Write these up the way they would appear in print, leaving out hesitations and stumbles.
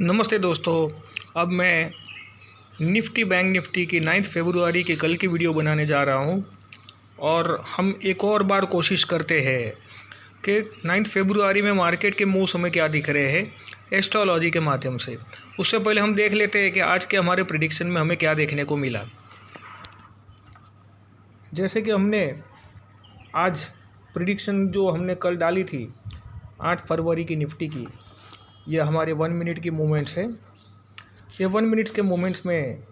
नमस्ते दोस्तों। अब मैं निफ्टी बैंक निफ्टी की 9 फरवरी की कल की वीडियो बनाने जा रहा हूं और हम एक और बार कोशिश करते हैं कि 9 फरवरी में मार्केट के मूव्स हमें क्या दिख रहे हैं एस्ट्रोलॉजी के माध्यम से। उससे पहले हम देख लेते हैं कि आज के हमारे प्रिडिक्शन में हमें क्या देखने को मिला। जैसे कि हमने आज प्रिडिक्शन जो हमने कल डाली थी 8 फरवरी की निफ्टी की, ये हमारे 1 मिनट की मूवमेंट्स है। ये 1 मिनट्स के मूवमेंट्स में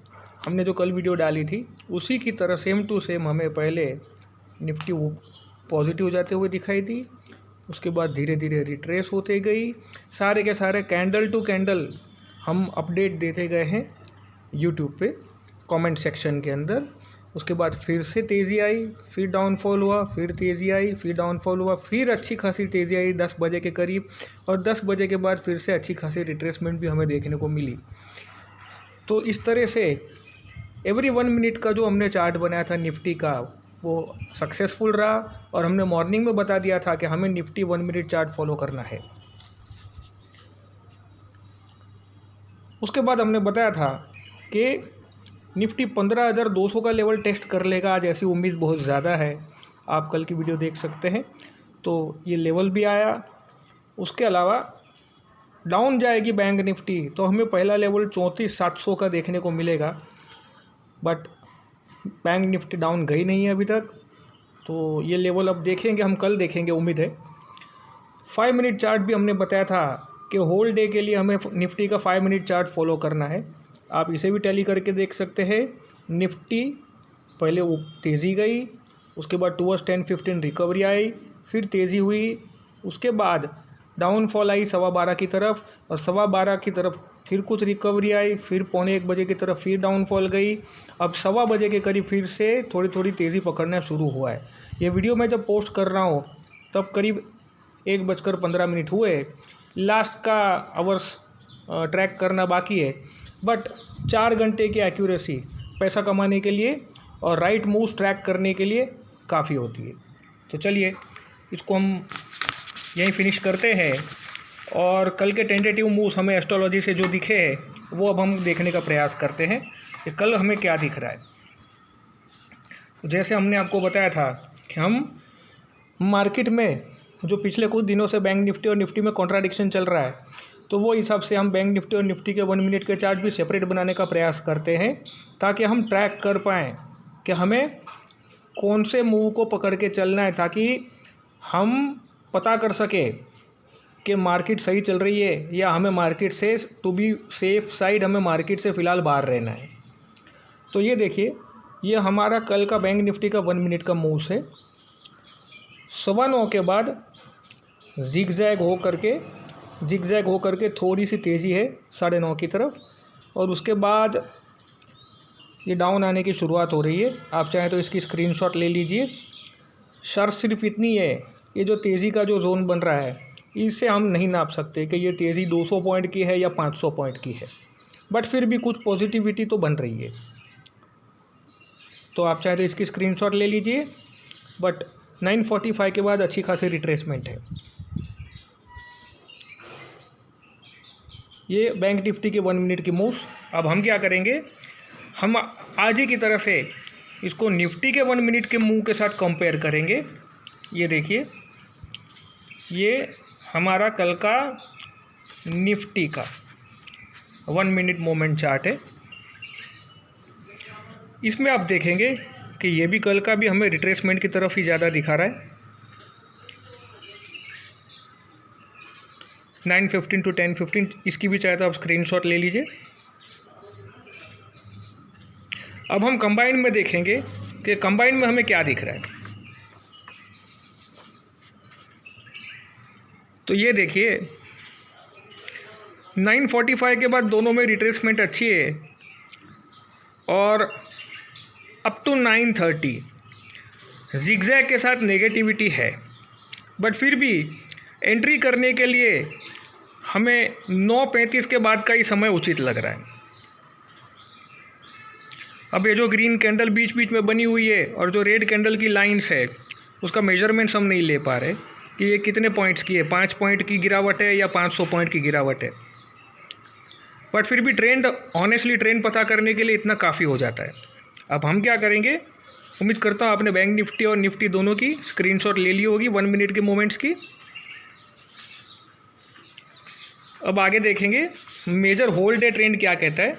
हमने जो कल वीडियो डाली थी उसी की तरह सेम टू सेम हमें पहले निफ्टी पॉजिटिव जाते हुए दिखाई दी, उसके बाद धीरे धीरे रिट्रेस होते गई। सारे के सारे कैंडल टू कैंडल हम अपडेट देते गए हैं यूट्यूब पे कमेंट सेक्शन के अंदर। उसके बाद फिर से तेज़ी आई, फिर डाउनफॉल हुआ, फिर तेज़ी आई, फिर डाउनफॉल हुआ, फिर अच्छी खासी तेज़ी आई 10 बजे के करीब, और 10 बजे के बाद फिर से अच्छी खासी रिट्रेसमेंट भी हमें देखने को मिली। तो इस तरह से एवरी 1 मिनट का जो हमने चार्ट बनाया था निफ्टी का वो सक्सेसफुल रहा, और हमने मॉर्निंग में बता दिया था कि हमें निफ्टी 1 मिनट चार्ट फॉलो करना है। उसके बाद हमने बताया था कि निफ्टी 15,200 का लेवल टेस्ट कर लेगा आज, ऐसी उम्मीद बहुत ज़्यादा है। आप कल की वीडियो देख सकते हैं। तो ये लेवल भी आया। उसके अलावा डाउन जाएगी बैंक निफ्टी तो हमें पहला लेवल 34,700 का देखने को मिलेगा, बट बैंक निफ्टी डाउन गई नहीं है अभी तक। तो ये लेवल अब देखेंगे, हम कल देखेंगे, उम्मीद है। 5 मिनट चार्ट भी हमने बताया था कि होल डे के लिए हमें निफ्टी का 5 मिनट चार्ट फॉलो करना है। आप इसे भी टैली करके देख सकते हैं। निफ्टी पहले वो तेज़ी गई, उसके बाद टूवर्ड्स 10-15 रिकवरी आई, फिर तेज़ी हुई, उसके बाद डाउनफॉल आई 12:15 की तरफ, और 12:15 की तरफ फिर कुछ रिकवरी आई, फिर 1:45 बजे की तरफ फिर डाउनफॉल गई। अब 1:15 बजे के करीब फिर से थोड़ी थोड़ी तेज़ी पकड़ना शुरू हुआ है। ये वीडियो मैं जब पोस्ट कर रहा हूँ तब करीब 1:15 हुए। लास्ट का आवर्स ट्रैक करना बाकी है, बट 4 घंटे की एक्यूरेसी पैसा कमाने के लिए और राइट मूव्स ट्रैक करने के लिए काफ़ी होती है। तो चलिए इसको हम यहीं फिनिश करते हैं, और कल के टेंटेटिव मूव्स हमें एस्ट्रोलॉजी से जो दिखे हैं वो अब हम देखने का प्रयास करते हैं कि कल हमें क्या दिख रहा है। जैसे हमने आपको बताया था कि हम मार्केट में जो पिछले कुछ दिनों से बैंक निफ्टी और निफ्टी में कॉन्ट्राडिक्शन चल रहा है, तो वो हिसाब से हम बैंक निफ्टी और निफ्टी के 1 मिनट के चार्ट भी सेपरेट बनाने का प्रयास करते हैं, ताकि हम ट्रैक कर पाएँ कि हमें कौन से मूव को पकड़ के चलना है, ताकि हम पता कर सके कि मार्केट सही चल रही है या हमें मार्केट से टू बी सेफ साइड हमें मार्केट से फ़िलहाल बाहर रहना है। तो ये देखिए, ये हमारा कल का बैंक निफ्टी का 1 मिनट का मूव्स है। 9:15 के बाद जिगजैग हो करके थोड़ी सी तेज़ी है 9:30 की तरफ, और उसके बाद ये डाउन आने की शुरुआत हो रही है। आप चाहें तो इसकी स्क्रीनशॉट ले लीजिए। शर्त सिर्फ इतनी है, ये जो तेज़ी का जो जोन बन रहा है इससे हम नहीं नाप सकते कि ये तेज़ी 200 पॉइंट की है या 500 पॉइंट की है, बट फिर भी कुछ पॉजिटिविटी तो बन रही है। तो आप चाहे तो इसकी स्क्रीनशॉट ले लीजिए, बट 9:45 के बाद अच्छी खासी रिट्रेसमेंट है। ये बैंक निफ्टी के 1 मिनट की मूव्स। अब हम क्या करेंगे, हम आज ही की तरह से इसको निफ्टी के 1 मिनट के मूव के साथ कंपेयर करेंगे। ये देखिए, ये हमारा कल का निफ्टी का 1 मिनट मोमेंट चार्ट है। इसमें आप देखेंगे कि ये भी कल का भी हमें रिट्रेसमेंट की तरफ ही ज़्यादा दिखा रहा है। 9:15 to 10:15, इसकी भी चाहे तो आप स्क्रीनशॉट ले लीजिए। अब हम कंबाइन में देखेंगे कि कंबाइन में हमें क्या दिख रहा है। तो ये देखिए, 9:45 के बाद दोनों में रिट्रेसमेंट अच्छी है, और अप टू 9:30 जिगजैग के साथ नेगेटिविटी है, बट फिर भी एंट्री करने के लिए हमें 9:35 के बाद का ही समय उचित लग रहा है। अब ये जो ग्रीन कैंडल बीच बीच में बनी हुई है और जो रेड कैंडल की लाइंस है उसका मेजरमेंट्स हम नहीं ले पा रहे कि ये कितने पॉइंट्स की है, 5 पॉइंट की गिरावट है या 500 पॉइंट की गिरावट है। बट फिर भी ट्रेंड, ऑनेस्टली ट्रेंड पता करने के लिए इतना काफ़ी हो जाता है। अब हम क्या करेंगे, उम्मीद करता हूँ आपने बैंक निफ्टी और निफ्टी दोनों की स्क्रीनशॉट ले ली होगी 1 मिनट के मोमेंट्स की। अब आगे देखेंगे मेजर होल डे ट्रेंड क्या कहता है।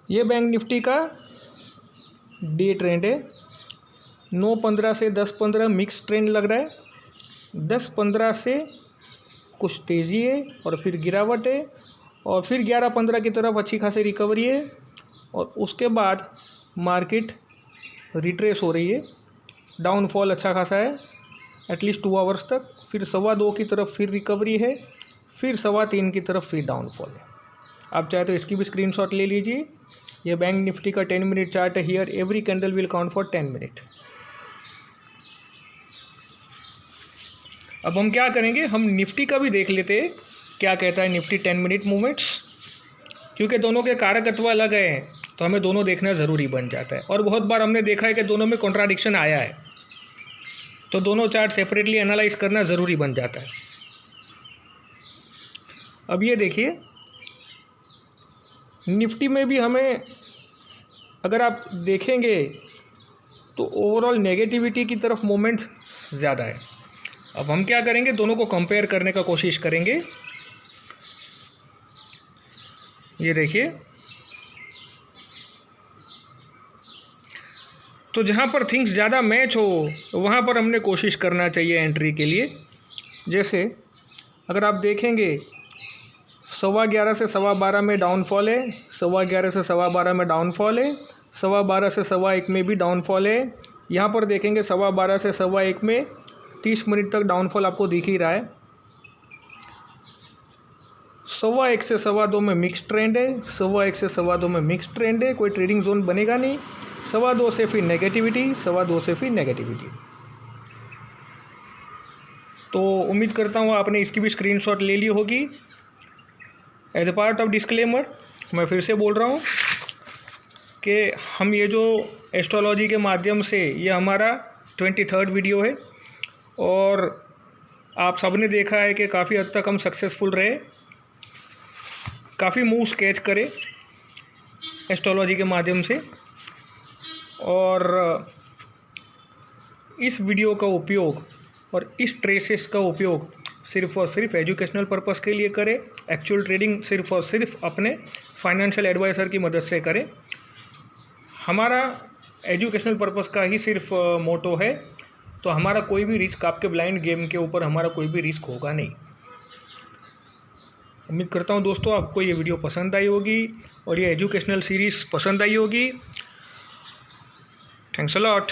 ये बैंक निफ्टी का डे ट्रेंड है। 9-15 से 10-15 मिक्स ट्रेंड लग रहा है। 10-15 से कुछ तेज़ी है और फिर गिरावट है, और फिर 11-15 की तरफ अच्छी खासी रिकवरी है, और उसके बाद मार्केट रिट्रेस हो रही है। डाउनफॉल अच्छा खासा है एटलीस्ट 2 आवर्स तक। फिर 2:15 की तरफ फिर रिकवरी है, फिर 3:15 की तरफ फिर डाउनफॉल है। आप चाहे तो इसकी भी स्क्रीनशॉट ले लीजिए। यह बैंक निफ्टी का 10 मिनट चार्ट है। Here every candle will count for 10 minute. अब हम क्या करेंगे, हम निफ्टी का भी देख लेते हैं क्या कहता है निफ्टी 10 मिनट मूवमेंट्स। क्योंकि दोनों के कारकत्व अलग हैं तो हमें दोनों देखना ज़रूरी बन जाता है, और बहुत बार हमने देखा है कि दोनों में कॉन्ट्राडिक्शन आया है, तो दोनों चार्ट सेपरेटली एनालाइज करना ज़रूरी बन जाता है। अब ये देखिए निफ्टी में भी हमें अगर आप देखेंगे तो ओवरऑल नेगेटिविटी की तरफ मोमेंट ज़्यादा है। अब हम क्या करेंगे, दोनों को कंपेयर करने का कोशिश करेंगे। ये देखिए, तो जहाँ पर थिंग्स ज़्यादा मैच हो वहाँ पर हमने कोशिश करना चाहिए एंट्री के लिए। जैसे अगर आप देखेंगे 11:15 से 12:15 में डाउनफॉल है, 11:15 से 12:15 में डाउनफॉल है, 12:15 से 1:15 में भी डाउनफॉल है। यहाँ पर देखेंगे 12:15 से 1:15 में 30 मिनट तक डाउनफॉल आपको दिख ही रहा है। 1:15 से 2:15 में मिक्स ट्रेंड है, 1:15 से 2:15 में मिक्स ट्रेंड है, कोई ट्रेडिंग जोन बनेगा नहीं। 2:15 से फिर नेगेटिविटी, 2:15 से फिर नेगेटिविटी। तो उम्मीद करता हूँ आपने इसकी भी स्क्रीनशॉट ले ली होगी। As a part of disclaimer मैं फिर से बोल रहा हूँ कि हम ये जो एस्ट्रोलॉजी के माध्यम से, ये हमारा 23rd वीडियो है, और आप सबने देखा है कि काफ़ी हद तक हम सक्सेसफुल रहे, काफ़ी मूव्स कैच करे एस्ट्रोलॉजी के माध्यम से। और इस वीडियो का उपयोग और इस ट्रेसेस का उपयोग सिर्फ़ और सिर्फ एजुकेशनल पर्पस के लिए करें। एक्चुअल ट्रेडिंग सिर्फ़ और सिर्फ अपने फाइनेंशियल एडवाइज़र की मदद से करें। हमारा एजुकेशनल पर्पस का ही सिर्फ मोटो है, तो हमारा कोई भी रिस्क, आपके ब्लाइंड गेम के ऊपर हमारा कोई भी रिस्क होगा नहीं। उम्मीद करता हूँ दोस्तों आपको ये वीडियो पसंद आई होगी और ये एजुकेशनल सीरीज़ पसंद आई होगी। Thanks a lot.